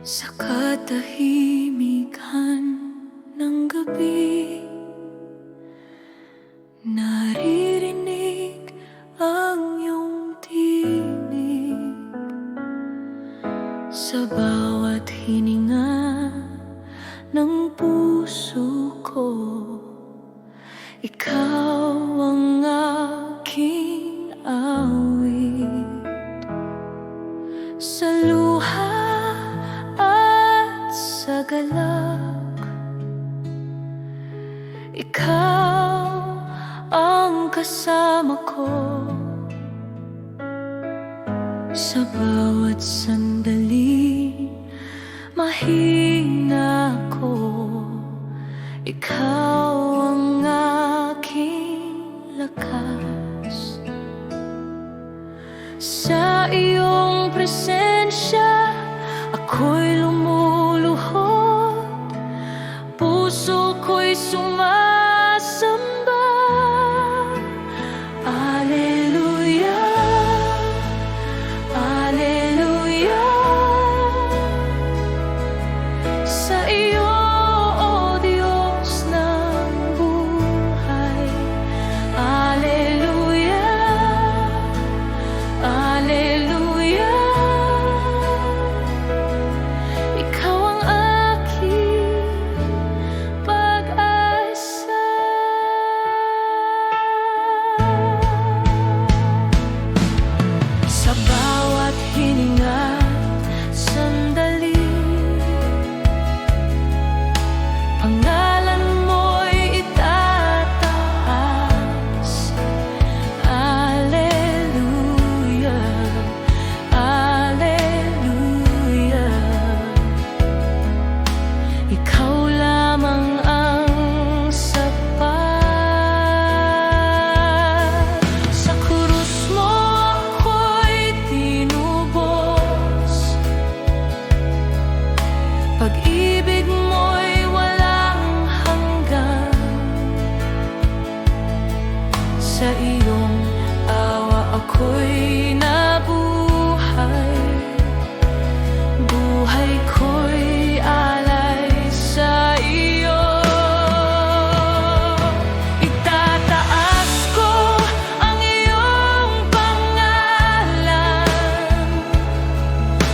Sa katahimikan ng gabi, naririnig ang iyong tinig. Sa bawat hininga ng puso ko, ikaw ang aking awit. Sa luha at sa galak, ikaw ang kasama ko. Sa bawat sandali, mahina ko, ikaw ang aking lakas. Sa iyong presensya, ako'y lumuluhod, puso ko'y sumasamba. Alleluia, Alleluia. Sa iyo, O Diyos ng buhay. Alleluia, Alleluia. Ikaw ang aking pag-asa. Sa bawat hininga, sandali, pangalan mo'y itataas. Alleluia, Alleluia. Ikaw lamang ang sapat. Sa krus mo ako'y tinubos, pag-ibig mo'y walang hanggan. Sa iyong awa ako'y nabuhay, buhay ko'y alay sa iyo. Itataas ko ang iyong pangalan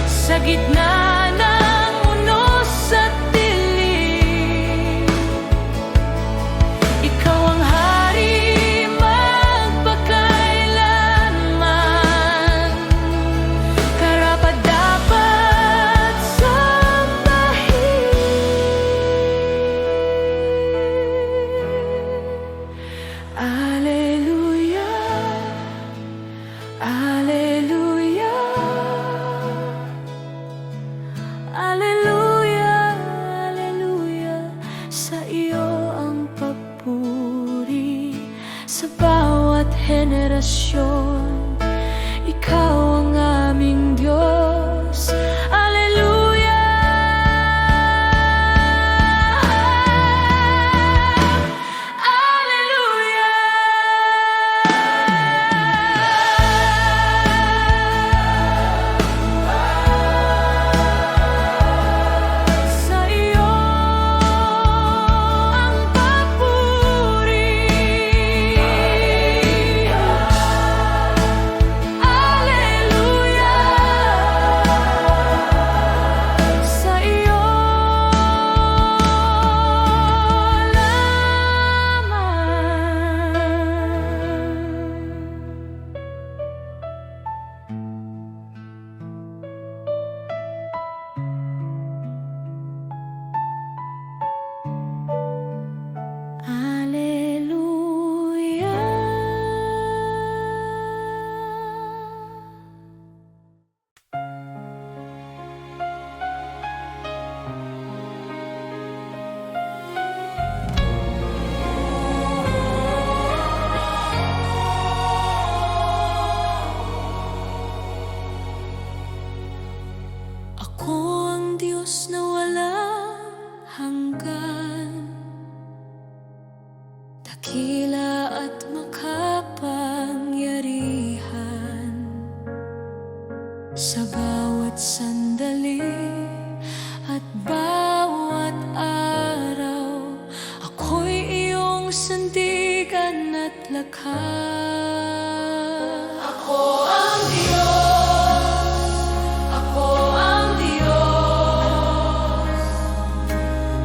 sa gitna ng unos at dilim. Ikaw ang hari magpakailanman, karapat-dapat sambahin. Alleluia, Alleluia. Alleluia, Alleluia. Sa iyo ang papuri sa bawat henerasyon. Ikaw ang aming Diyos. Alleluia, Alleluia. Sa iyo ang papuri. Alleluia. Sa iyo lamang. Alleluia. Ako ang Diyos na walang hanggan, dakila at makapangyarihan. Sa bawat sandali, nilikha. Ako ang Diyos, ako ang Diyos,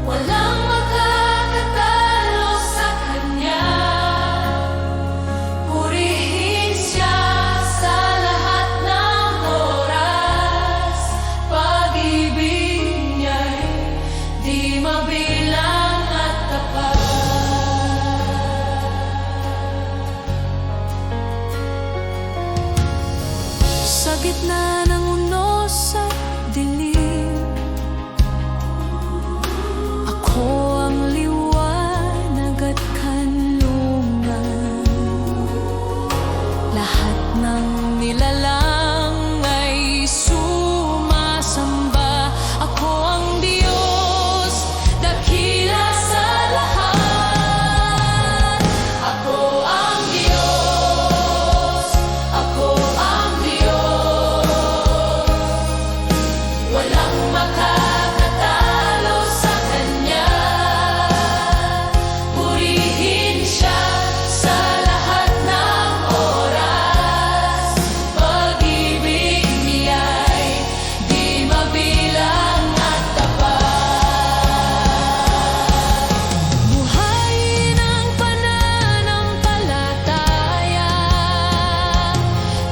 walang makakatalo sa Kanya. Purihin Siya sa lahat ng oras, pag-ibig Niya'y di mabilang at tapat. Sa gitna ng unos at dilim, ako ang liwanag at kanlungan. Lahat ng nilalang ay sumasamba. Ako ang Diyos, dakila sa lahat. Ako ang Diyos, ako ang Diyos, walang makakatalo sa Kanya. Purihin Siya sa lahat ng oras, pag-ibig Niya'y di mabilang at tapat. Buhayin ang pananampalataya,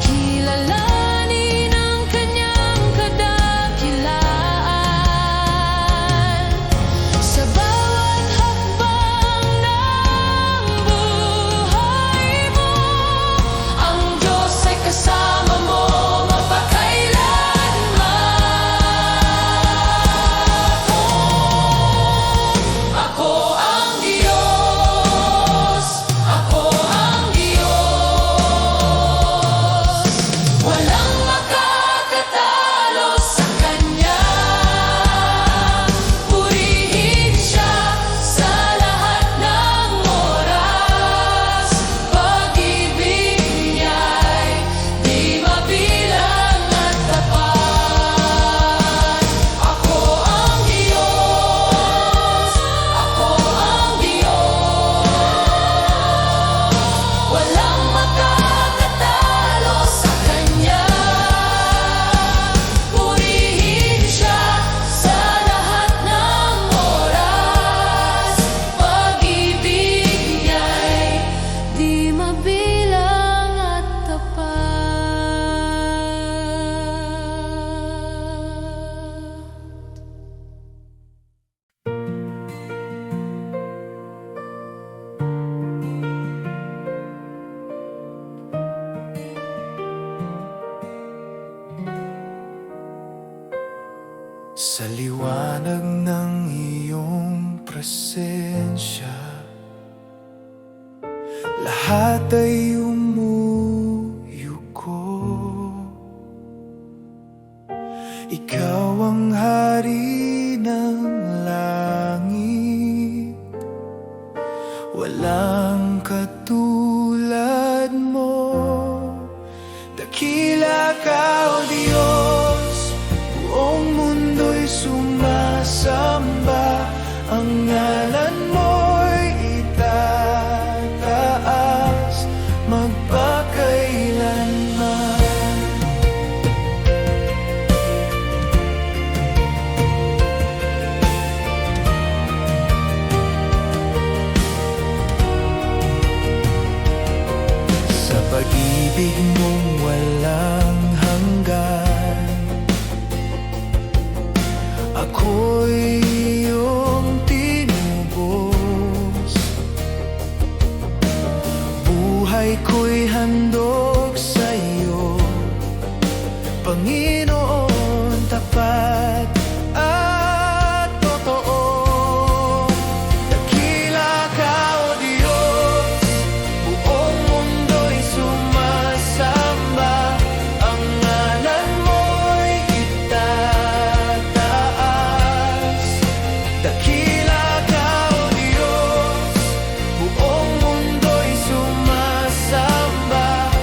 kilalanin ang Kanyang kadakilaan. Sa bawat hakbang ng buhay mo, Ang Diyos ay kasama mo mapakailanman. Ako ang Diyos, ako ang Diyos, walang makakatalo sa Kanya. Purihin Siya sa lahat ng oras, pag-ibig Niya'y di mabilang at tapat. Ako ang Diyos, ako ang Diyos, walang makakatalo sa Kanya. Purihin Siya sa lahat ng oras, pag-ibig Niya'y di mabilang at tapat. Sa liwanag ng iyong presensya, lahat ay umuyuko. Ikaw ang hari ng langit, walang katulad mo. Dakila ka, O Diyos, buong mundo'y sumasamba. Ang ngalan mo'y itataas magpakailanman. Sa pag-ibig mong walang hanggan, ako'y iyong tinubos. Buhay ko'y handog sa iyo, Panginoon, tapat at totoo. Dakila ka, O Diyos, buong mundo'y sumasamba. Ang ngalan mo'y itataas. Dakila ka, O Diyos, buong mundo'y sumasamba.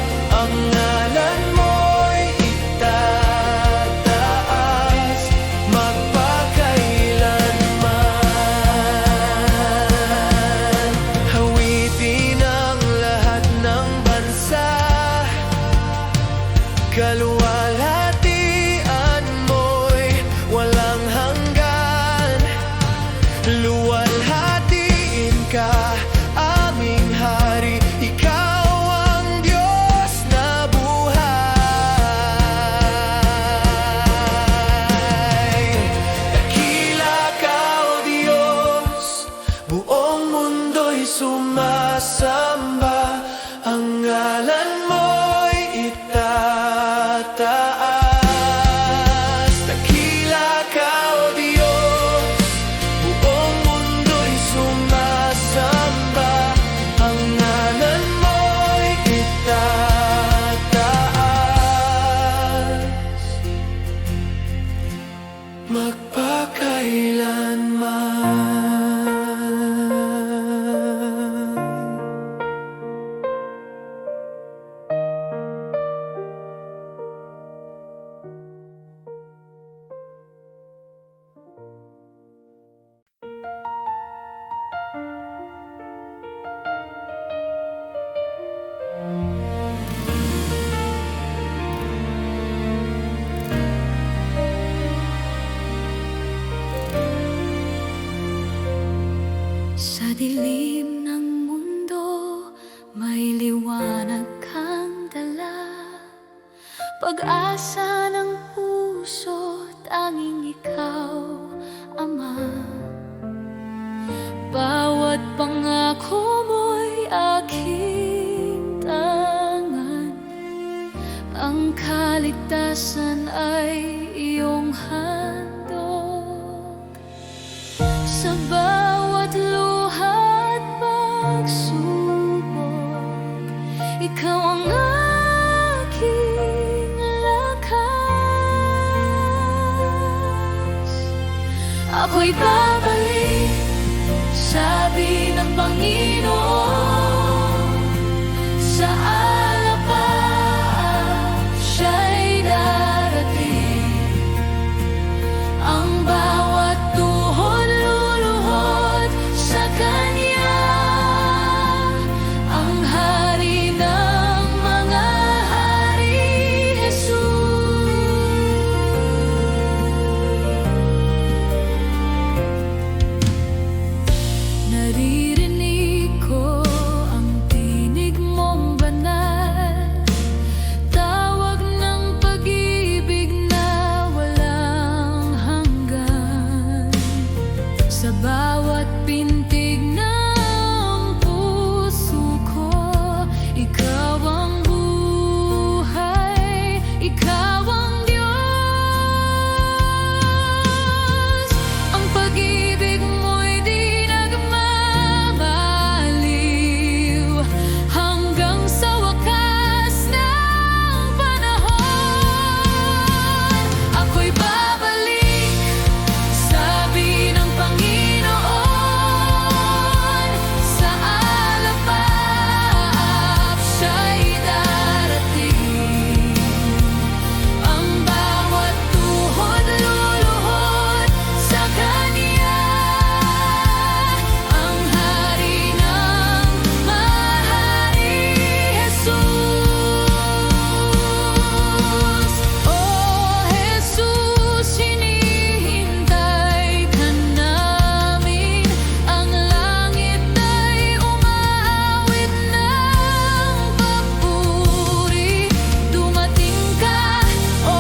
magpakailanman. Sa dilim ng mundo, may liwanag kang dala. Pag-asa ng puso, tanging ikaw, Ama. Bawat pangako mo'y aking tangan. Ang kaligtasan ay iyong handog. Sa bawat luha at pagsubok, ikaw ang aking lakas. Ako'y babalik, sabi ng Panginoon. Sa alapap siya'y darating. Ang bawat tuhod luluhod sa Kanya. Ang Hari ng mga hari, Jesus. Naririnig ko ang tinig mong banal, tawag ng pag-ibig na walang hanggan. Sa bawat pintig ng puso ko, ikaw ang buhay, ikaw ang Diyos. Ang pag-ibig mo'y di nagmamaliw hanggang sa wakas ng panahon. Ako'y babalik, sabi ng Panginoon. Sa alapap siya'y darating. Ang bawat tuhod luluhod sa Kanya. Ang Hari ng mahari, Jesus. Oh Jesus, hinihintay ka namin. Ang langit ay umaawit ng papuri. Dumating ka, o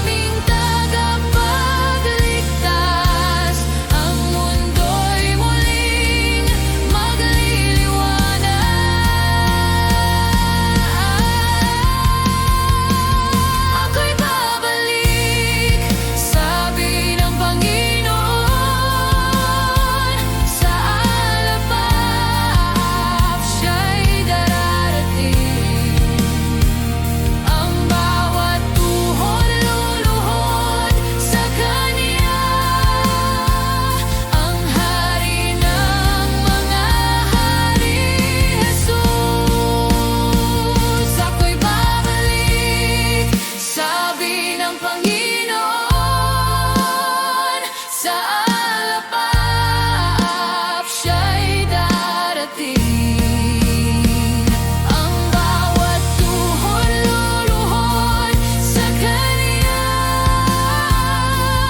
aming tagapagligtas. Ang mundo'y muling magliliwanag. Ako'y babalik, sabi ng Panginoon. Sa alapap siya'y dararating. Ang bawat tuhod luluhod sa Kanya. Ang Hari ng mga hari, Jesus. Ako'y babalik, sabi ng Panginoon. Sa alapap siya'y darating. Ang bawat tuhod luluhod sa Kanya.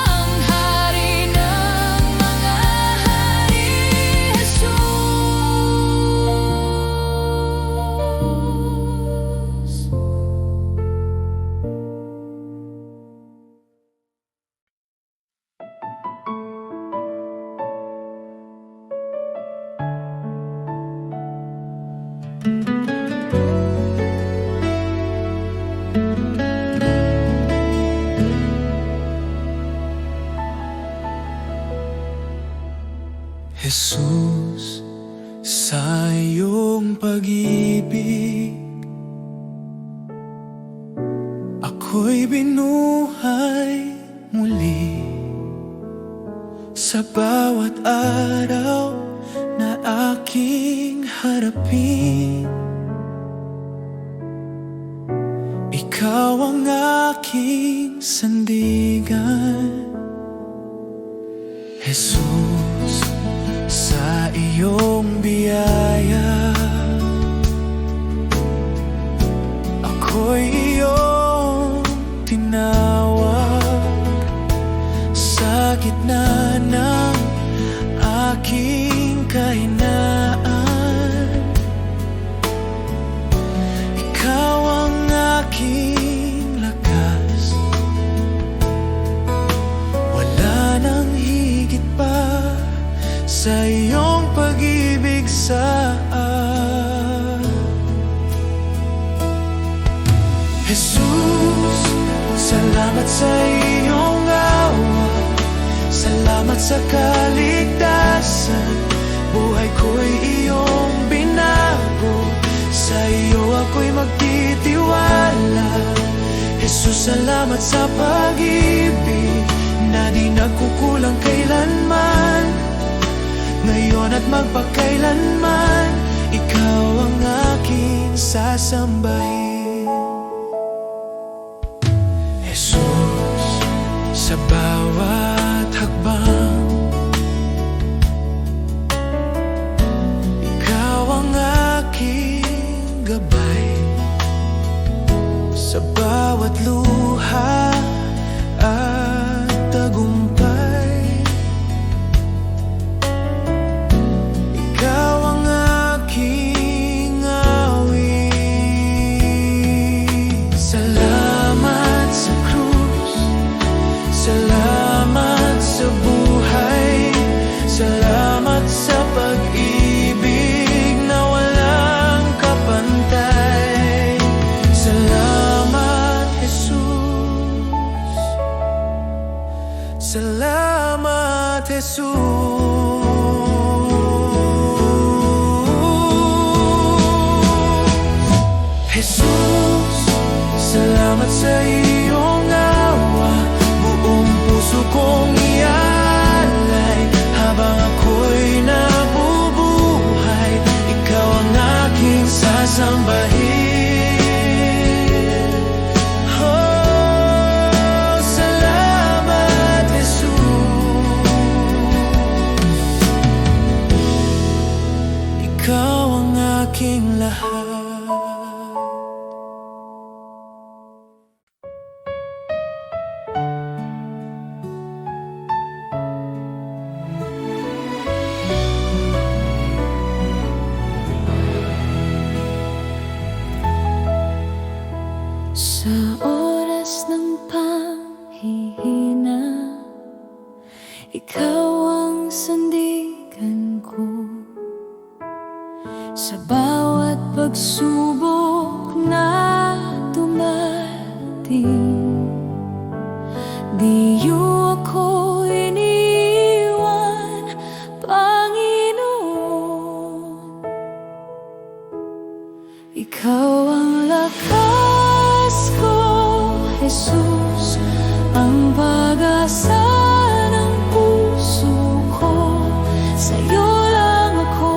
Ang Hari ng mga hari, Jesus. Jesus, sa iyong pag-ibig, ako'y binuhay muli. sa bawat araw na aking harapin. Ikaw ang aking sandigan, Jesus, sa iyong biyaya ako'y iyong tinawag. Sa gitna ng aking kahinaan, ikaw ang aking lakas. Wala nang higit pa sa iyong pag-ibig sa akin. Jesus, salamat sa iyong awa, salamat sa kaligtasan. Buhay ko'y iyong binago, sa iyo ako'y magtitiwala. Jesus, salamat sa pag-ibig na di nagkukulang kailanman, ngayon at magpakailanman. Ikaw ang aking sasambahin. Jesus, sa bawat hakbang, ikaw ang aking gabay. Sa bawat luha at tagumpay, ikaw ang aking awit. Salamat sa krus, salamat sa buhay, salamat sa pag-ibig na walang kapantay. Salamat, Jesus. Salamat, Jesus. Jesus, salamat sa iyong awa. Buong puso kong ialay habang ako'y nabubuhay. Ikaw ang aking sasambahin. Oh, salamat, Jesus. Ikaw ang aking lahat. Sa oras ng panghihina, ikaw ang sandigan ko. Sa bawat pagsubok na dumating, di niyo ako iniwan, Panginoon. Ikaw ang lakas ko, Jesus, ang pag-asa ng puso ko. Sa'yo lang ako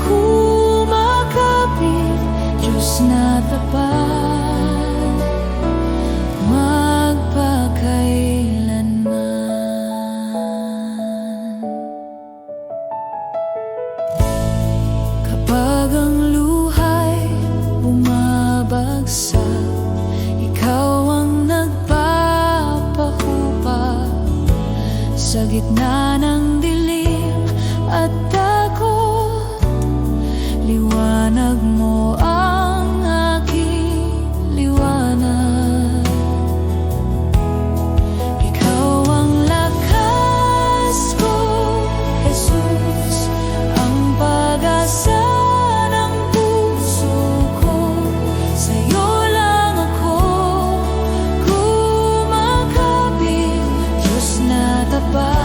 kumakapit, Diyos na tapat, magpakailanman. Kapag ang luha'y bumabagsak, ikaw ang nagpapahupa. Sa gitna ng dilim at takot, liwanag mo ang aking liwanag. Ikaw ang lakas ko, Jesus, ang pag-asa ng puso ko. Sa'yo lang ako kumakapit, Diyos na tapat,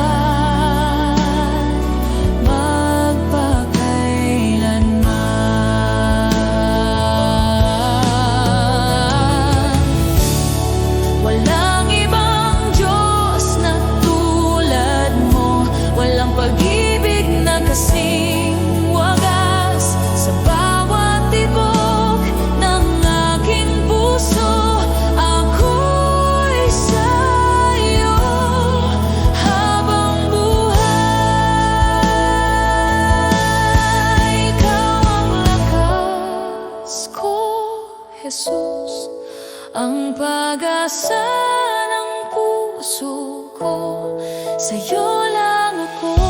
sa'yo lang ako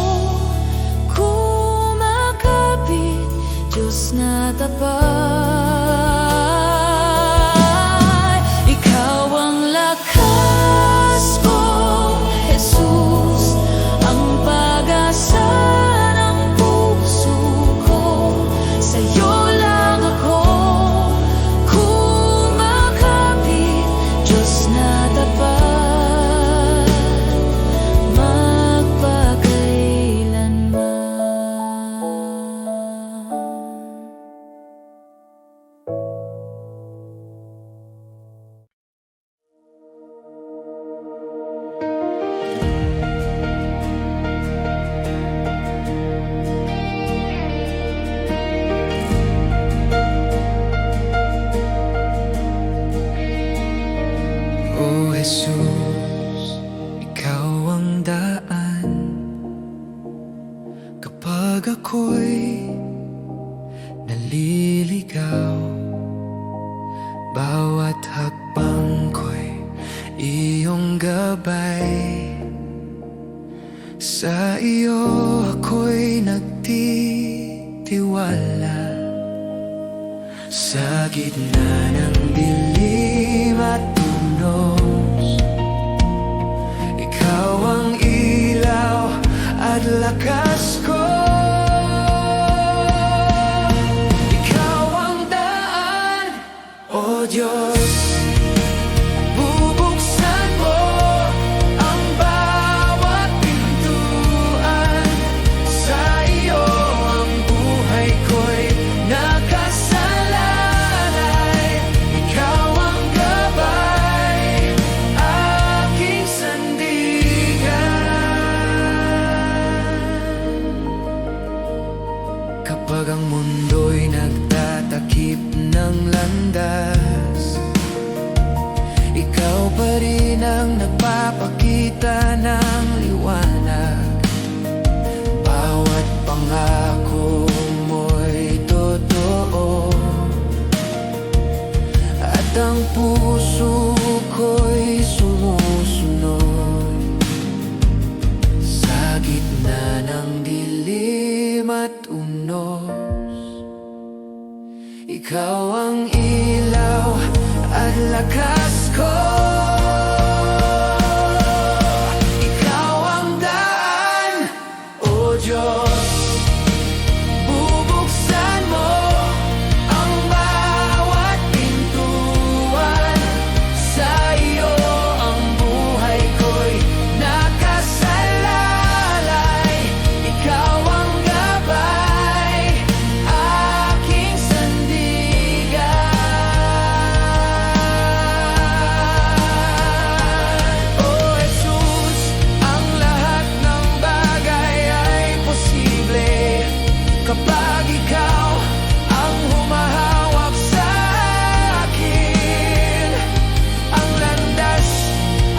kumakapit, Diyos na tapat. Ikaw ang lakas ko, Jesus, ang pag-asa ng puso ko. Sa'yo lang ako kumakapit, Diyos na tapat, magpakailanman. O Jesus, ikaw ang daan kapag ako'y naliligaw. Bawat hakbang ko'y iyong gabay. Sa iyo ako'y nagtitiwala. Sa gitna ng dilim at tunos, ikaw ang ilaw at lakas ko. Ikaw ang daan, O Diyos. Bubuksan mo ang bawat pintuan. Sa iyo ang buhay ko'y nakasalalay. Ikaw ang gabay, aking sandigan. Kapag ang mundo'y nagtatakip ng landas, ikaw pa rin ang nagpapakita ng liwanag. Bawat pangako mo'y totoo, at ang puso ko'y sumusunod. Sa gitna ng dilim at unos, ikaw ang ilaw at lakas ko. Ikaw ang daan, O Diyos. Bubuksan mo ang bawat pintuan. Sa iyo ang buhay ko'y nakasalalay. Ikaw ang gabay, aking sandigan. O Jesus, ang lahat ng bagay ay posible kapag ikaw ang humahawak sa akin. Ang landas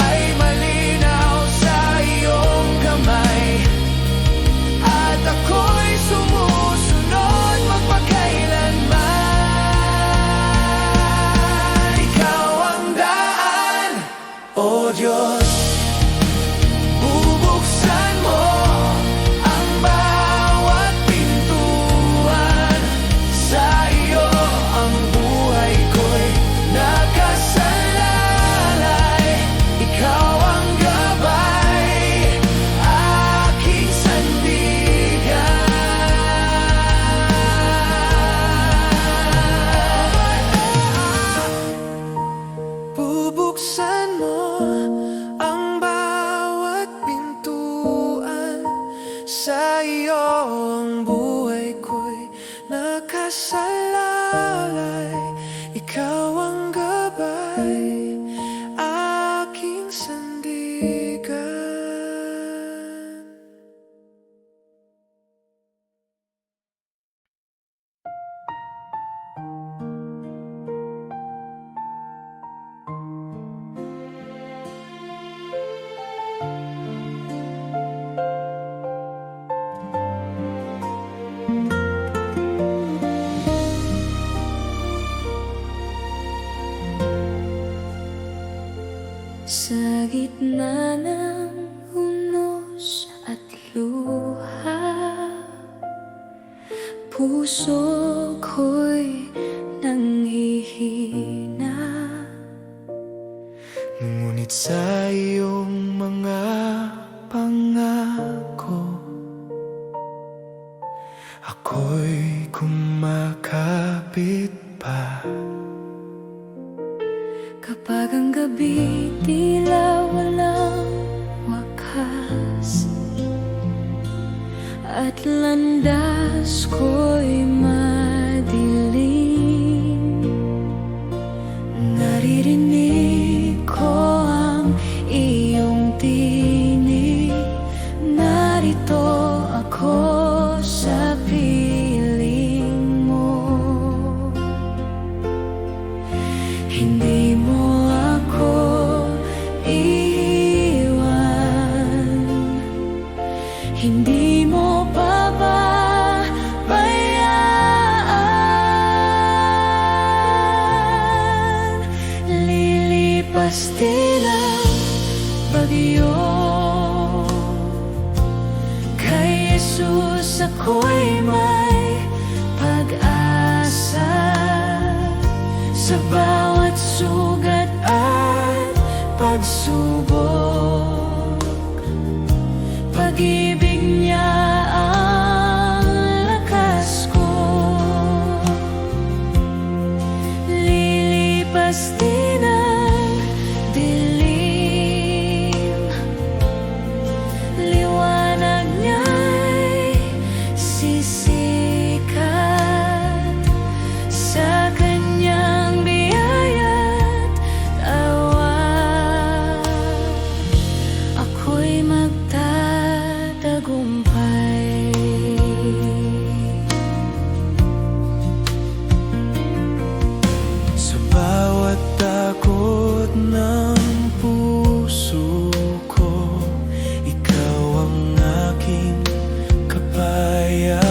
ay malinaw sa iyong kamay, at ako'y sumusunod magpakailanman. Ikaw ang daan, O Diyos. Bubuksan mo ang bawat pintuan. Sa iyo ang buhay ko'y nakasalalay. Ikaw ang gabay, aking sandigan. Bubuksan mo ang bawat pintuan. Sa iyo ang buhay ko'y nakasalalay. Ikaw ang gabay, aking sandigan. Sa gitna ng unos, kilos at luha, puso ko'y nanghihina. Ngunit sa iyong mga pangako, ako'y kumakapit pa. Kapag ang gabi tila walang wakas at landas ko'y madilim, naririnig ko ang iyong tinig. Narito ako sa piling mo. Hindi mo ako iiwan, hindi mo pababayaan. Lilipas din ang bagyo, kay Jesus ako'y may pag-asa. Sa bawat sugat at pagsubok, pag-ibig niya ang lakas ko. Lilipas din ang dilim, liwanag niya'y sisikat. Sa kanyang biyaya't awa, ako'y magtatagumpay. Sa bawat takot ng puso ko, ikaw ang aking kapayapaan.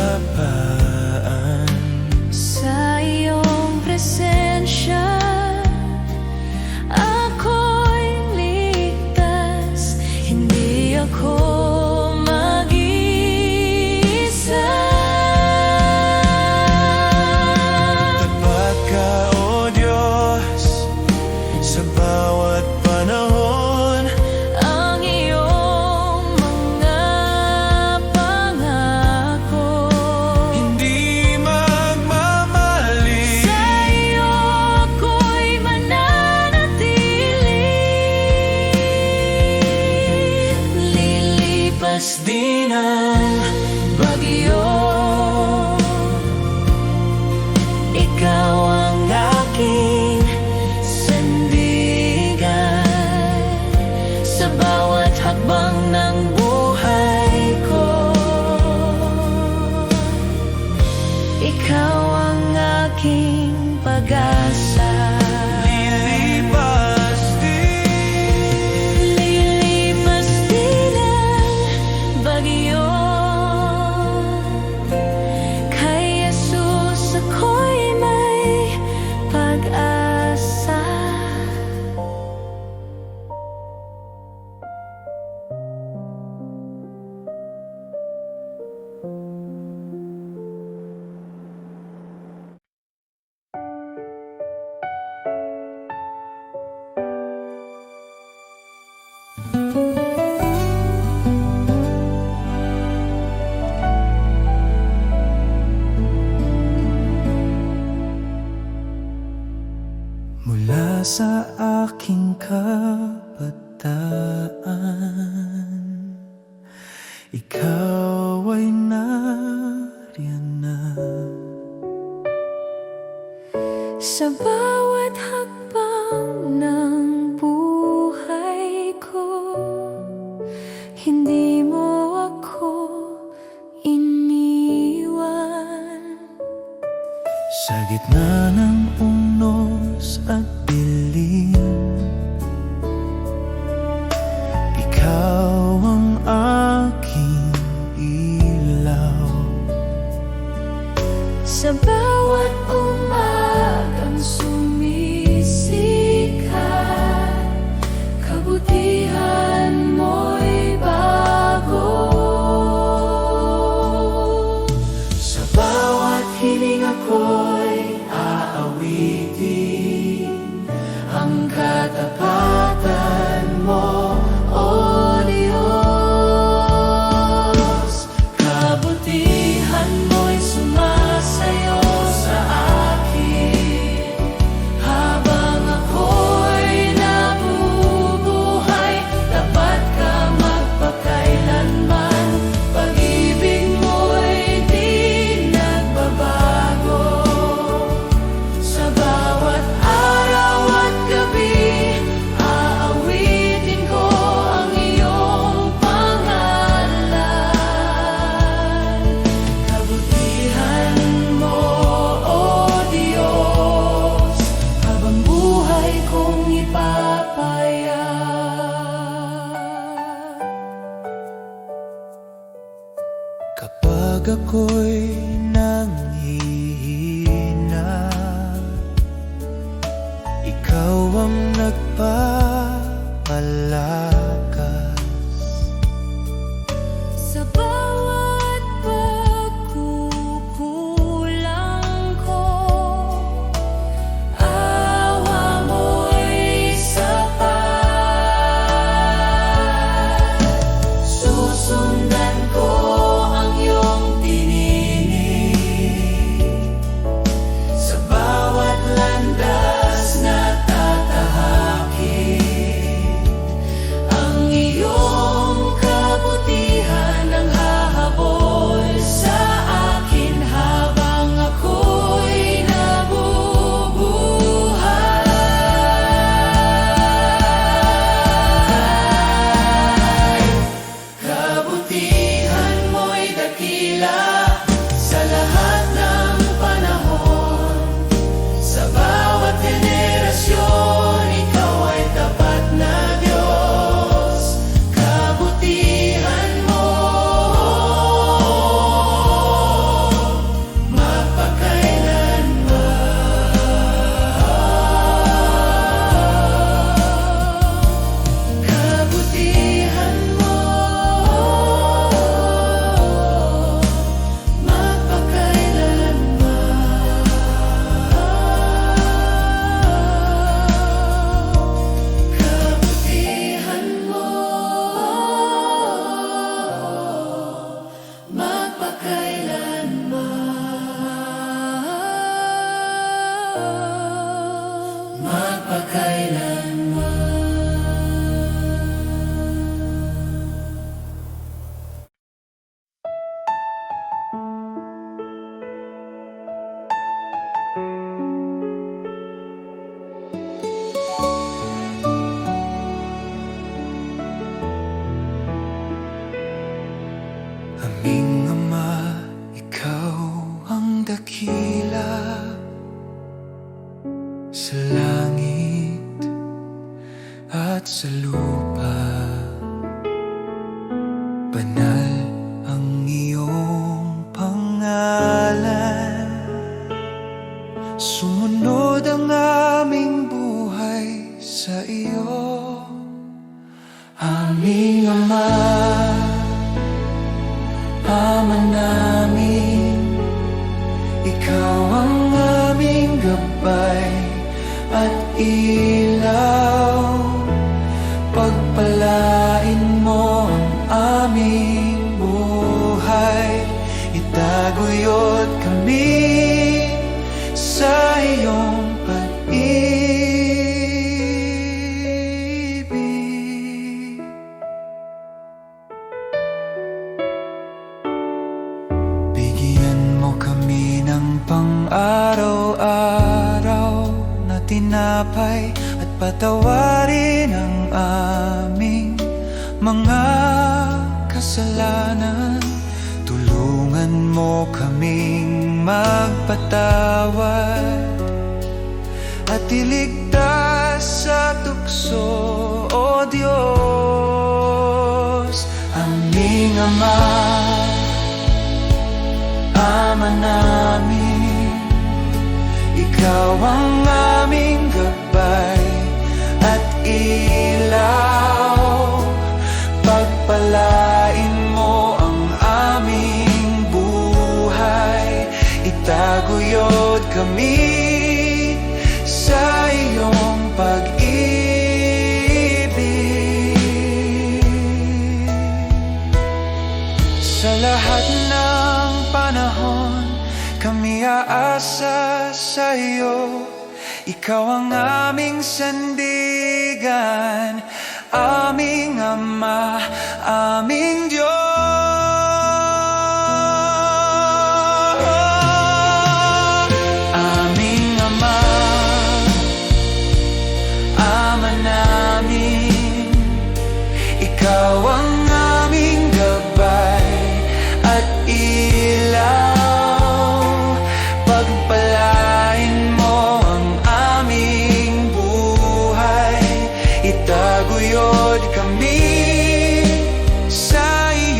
Sa iyong presensya, ako'y ligtas. Hindi ako mag-iisa. Tapat ka, O Diyos, sa bawat panahon. Ang iyong mga pangako, Hindi magmamali. sa iyo ako'y mananatili. Lilipas din ang bagyo, ikaw ang aking sandigan. Sa bawat hakbang ng buhay ko, ikaw ang aking pag-asa. Lilipas din. Lilipas din ang bagyo, kay Jesus ako'y may pag-asa. Mula sa aking kabataan, ikaw ay nariyan na. Sa bawat hakbang ng buhay ko, hindi mo ako iniwan. Sa gitna ng unos at dilim, ikaw ang aking ilaw. Sa bawat umagang sumisikat, kabutihan mo'y bago. Pag ako'y nanghihina, ikaw ang nagpapalakas. Sa bawat pagkukulang ko, awa mo'y sapat. Susundan ko ang iyong tininig sa bawat landas na tatahakin. Ang iyong kabutihan ang hahabol sa akin habang ako'y nabubuhay. Kabutihan mo'y dakila sa lahat ng panahon. Sa bawat henerasyon, ikaw ay tapat na Diyos. Kabutihan mo mapakailanman. Kabutihan mo Kabutihan mo Aming Ama, ikaw ang dakila sa langit at sa lupa. Banal ang iyong pangalan. Sumunod ang aming buhay sa iyo. Aming Ama, Ama namin, ikaw ang aming gabay at ilaw. Pagpalain mo ang aming buhay, itaguyod kami sa iyong pag-ibig. Bigyan mo kami ng pang-araw-araw na tinapay at patawarin ang aming mga kasalanan. Tulungan mo kaming magpatawad at iligtas sa tukso, O Diyos. Aming Ama, Ama namin, ikaw ang aming gabay at ilaw. Pagpalain mo ang aming buhay, itaguyod kami sa iyong pag-ibig. Sa lahat ng panahon, kami aasa sa iyo. Ikaw ang aming sandigan, aming Ama, aming Diyos. Aming Ama, Ama namin, ikaw ang aming gabay at ilaw. Pagpalain mo ang aming buhay, itaguyod kami sa iyo.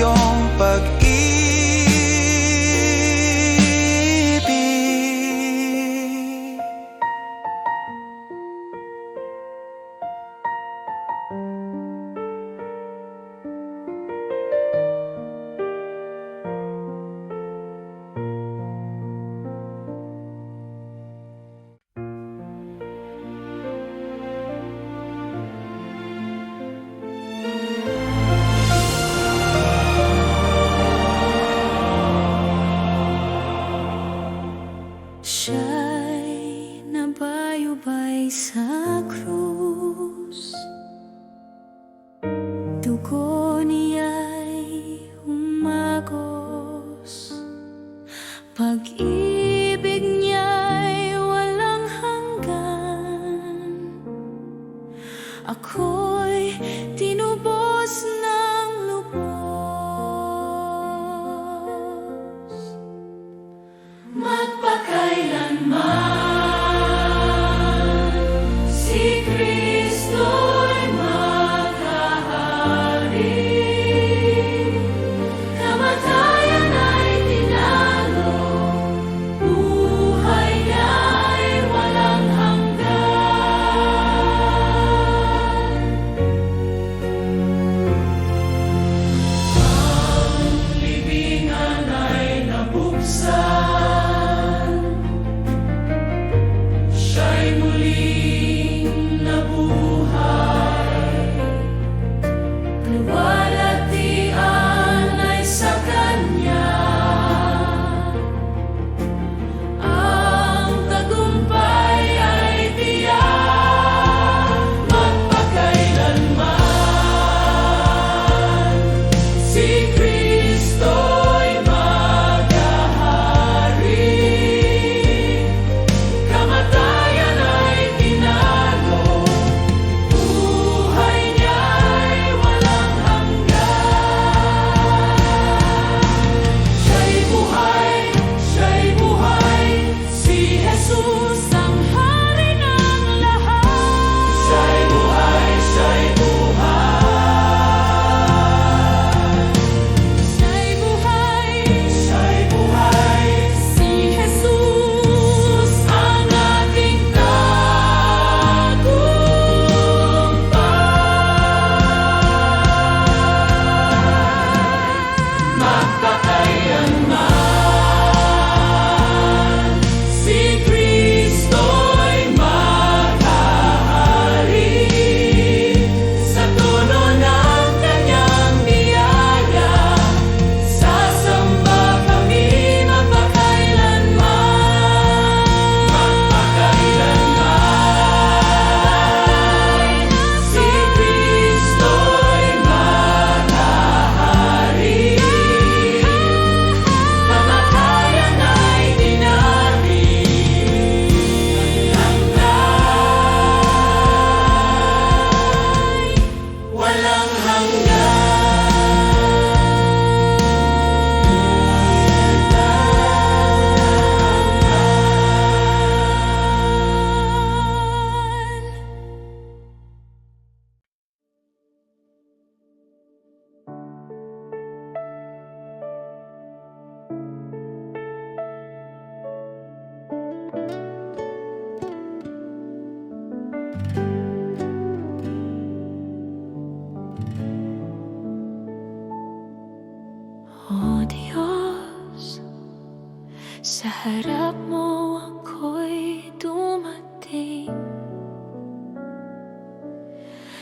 Sa harap mo ako'y dumating,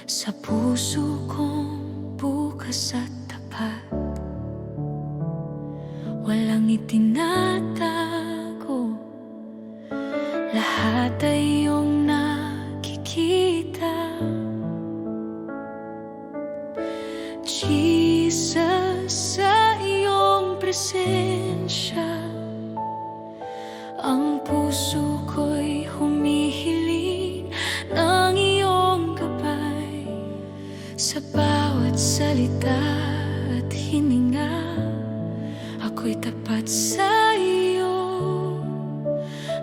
sa puso kong bukas at tapat. Walang itinatago, lahat ay iyong nakikita. Jesus, sa iyong presensya, ang puso ko'y humihiling ng iyong gabay. Sa bawat salita at hininga, ako'y tapat sa iyo.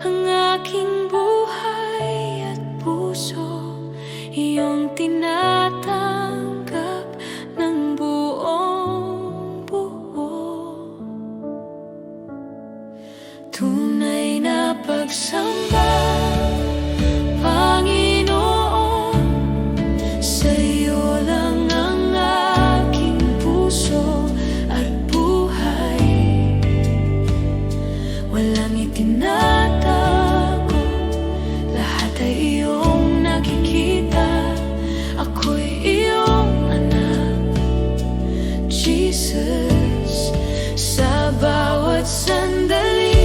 Ang aking buhay at puso, iyong tinatanggap ng buong buo. Tunay na pagsamba, Panginoon, sa iyo lang ang aking puso at buhay. Walang itinatago, lahat ay iyong nakikita. Ako'y iyong anak, Jesus. Sa bawat sandali,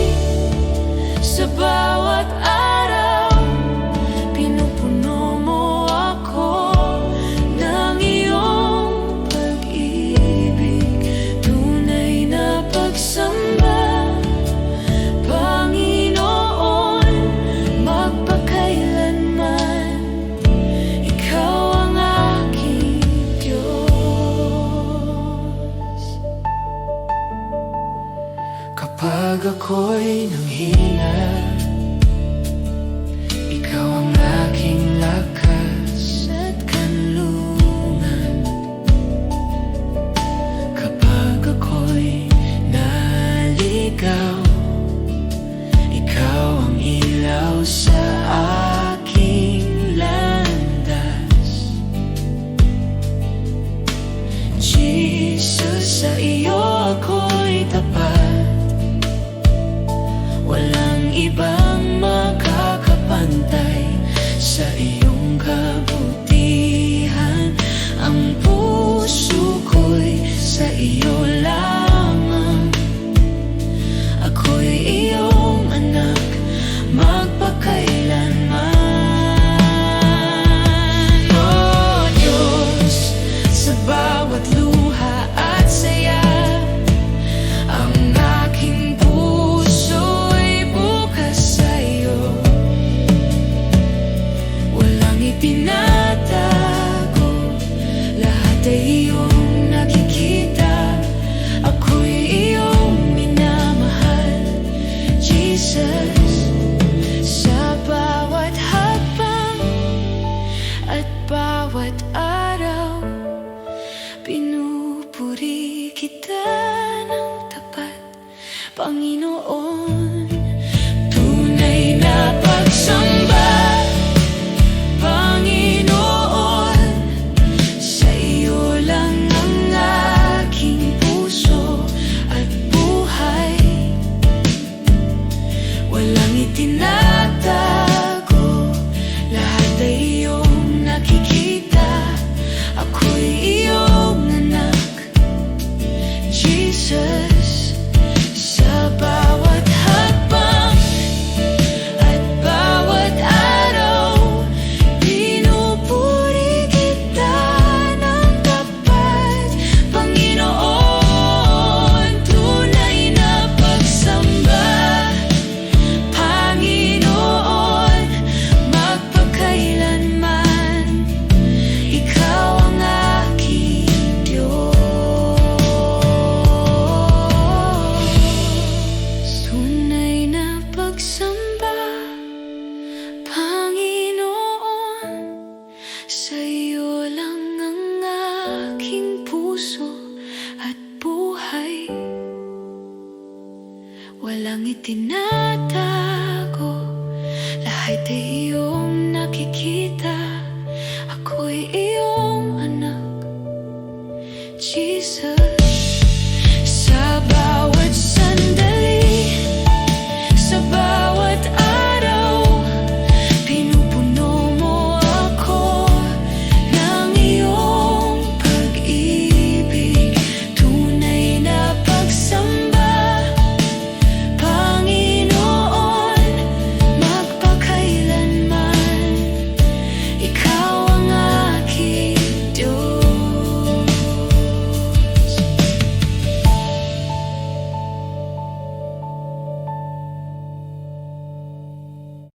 sa bawat araw, pinupuno mo ako ng iyong pag-ibig. Tunay na pagsamba, Panginoon, magpakailanman, ikaw ang aking Diyos. Kapag ako'y nanghina, ikaw ang aking lakas at kanlungan. Kapag ako'y naligaw, ikaw ang ilaw sa aking landas. Jesus, sa iyo ako'y tapat. Walang ibang makakapantay sa iyong kabutihan. Ang puso ko'y sa iyo lamang. Ako'y iyong anak, magpakailanman. Oh Diyos, sa bawat luha at saya, ang aking puso'y bukas sa iyo. Walang itinatago, lahat ay iyong nakikita. Ako'y iyong minamahal, Jesus. Sa bawat hakbang at bawat araw, pinupuri kita ng tapat, Panginoon. Tunay na pagsamba, Panginoon, sa iyo lang ang aking puso at buhay. Walang itinatago, lahat ay iyong nakikita. Ako'y iyong anak, Jesus. Sa bawat hakbang at bawat araw, pinupuri kita ng tapat, Panginoon. Tunay na pagsamba, Panginoon, magpakailanman, ikaw ang aking Diyos. Tunay na pagsamba, Panginoon, sa iyo lang ang aking puso at buhay. Walang itinatago, lahat ay